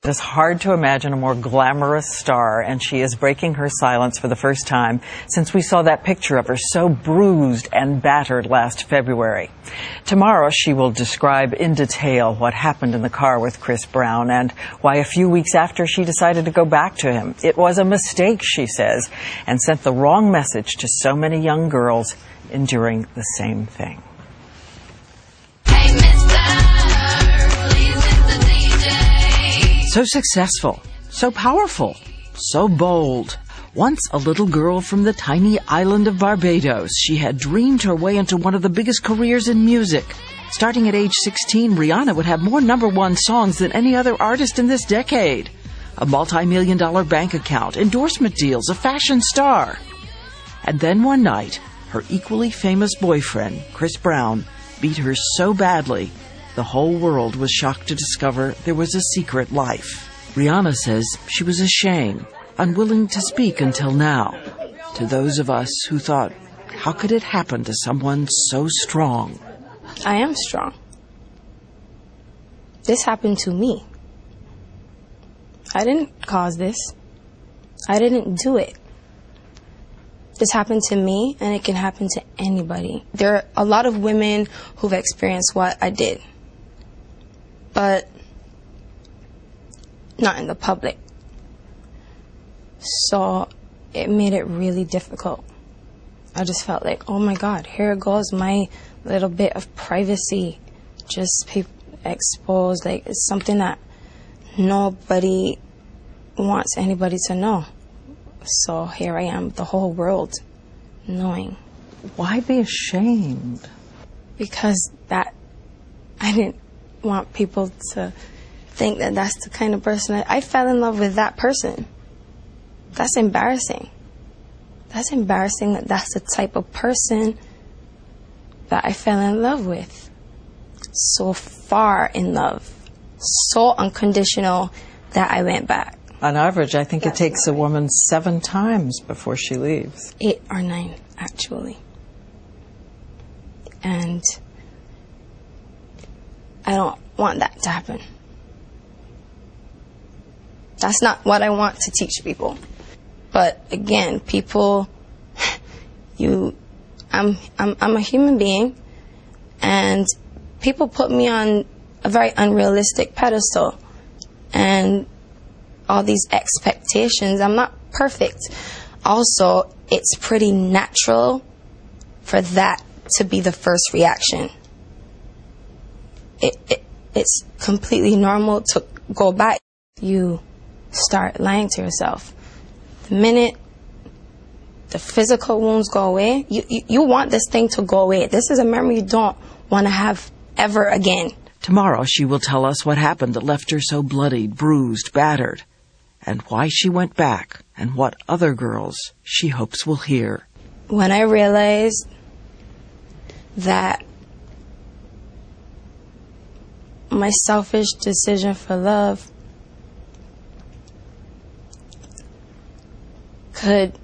It's hard to imagine a more glamorous star, and she is breaking her silence for the first time since we saw that picture of her so bruised and battered last February. Tomorrow, she will describe in detail what happened in the car with Chris Brown and why a few weeks after she decided to go back to him. It was a mistake, she says, and sent the wrong message to so many young girls enduring the same thing. So successful, so powerful, so bold. Once a little girl from the tiny island of Barbados, she had dreamed her way into one of the biggest careers in music. Starting at age 16, Rihanna would have more #1 songs than any other artist in this decade. A multi-million-dollar bank account, endorsement deals, a fashion star. And then one night, her equally famous boyfriend, Chris Brown, beat her so badly, the whole world was shocked to discover there was a secret life. Rihanna says she was ashamed, unwilling to speak until now. To those of us who thought, how could it happen to someone so strong? I am strong. This happened to me. I didn't cause this. I didn't do it. This happened to me, and it can happen to anybody. There are a lot of women who've experienced what I did, but not in the public. So it made it really difficult. I just felt like, oh my God, here goes my little bit of privacy, just exposed. Like, it's something that nobody wants anybody to know. So here I am, the whole world knowing. Why be ashamed? Because I didn't want people to think that that's the kind of person I fell in love with. That person. That's embarrassing. That's embarrassing that that's the type of person that I fell in love with. So far in love, so unconditional that I went back. On average, I think it takes a woman 7 times before she leaves. 8 or 9, actually. And I don't want that to happen. That's not what I want to teach people. But again, people, I'm a human being, and people put me on a very unrealistic pedestal, and all these expectations. I'm not perfect. Also, it's pretty natural for that to be the first reaction. It's completely normal to go back. You start lying to yourself. The minute the physical wounds go away, you want this thing to go away. This is a memory you don't want to have ever again. Tomorrow she will tell us what happened that left her so bloodied, bruised, battered, and why she went back, and what other girls she hopes will hear. When I realized that my selfish decision for love could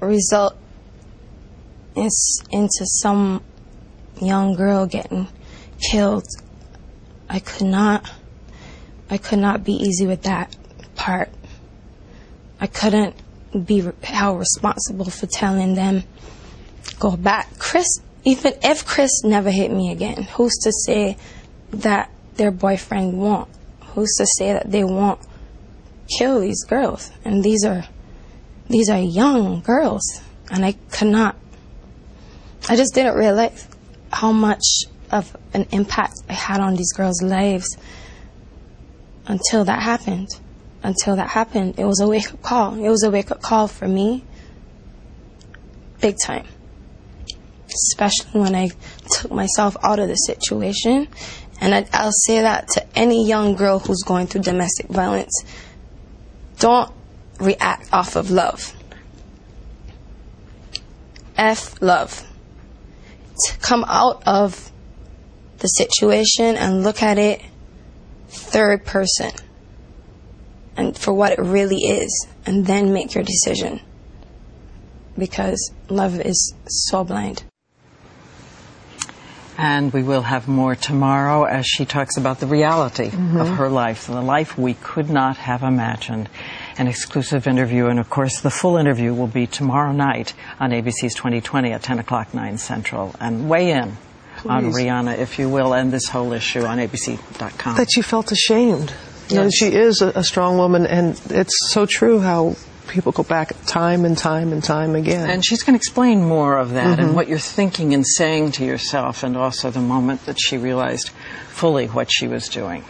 result into some young girl getting killed, I could not be easy with that part. I couldn't be held responsible for telling them, go back. Even if Chris never hit me again, who's to say that their boyfriend won't? Who's to say that they won't kill these girls? And these are young girls, and I just didn't realize how much of an impact I had on these girls' lives until that happened. It was a wake-up call. It was a wake-up call for me, big time. Especially when I took myself out of the situation. And I'll say that to any young girl who's going through domestic violence. Don't react off of love. F love. To come out of the situation and look at it third person and for what it really is, and then make your decision, because love is so blind. And we will have more tomorrow as she talks about the reality of her life, the life we could not have imagined. An exclusive interview, and of course the full interview will be tomorrow night on ABC's 2020 at 10 o'clock, 9 Central. And weigh in on Rihanna, if you will, and this whole issue on abc.com. That you felt ashamed. Yes. You know, she is a strong woman, and it's so true how people go back time and time and time again. And she's going to explain more of that and what you're thinking and saying to yourself, and also the moment that she realized fully what she was doing.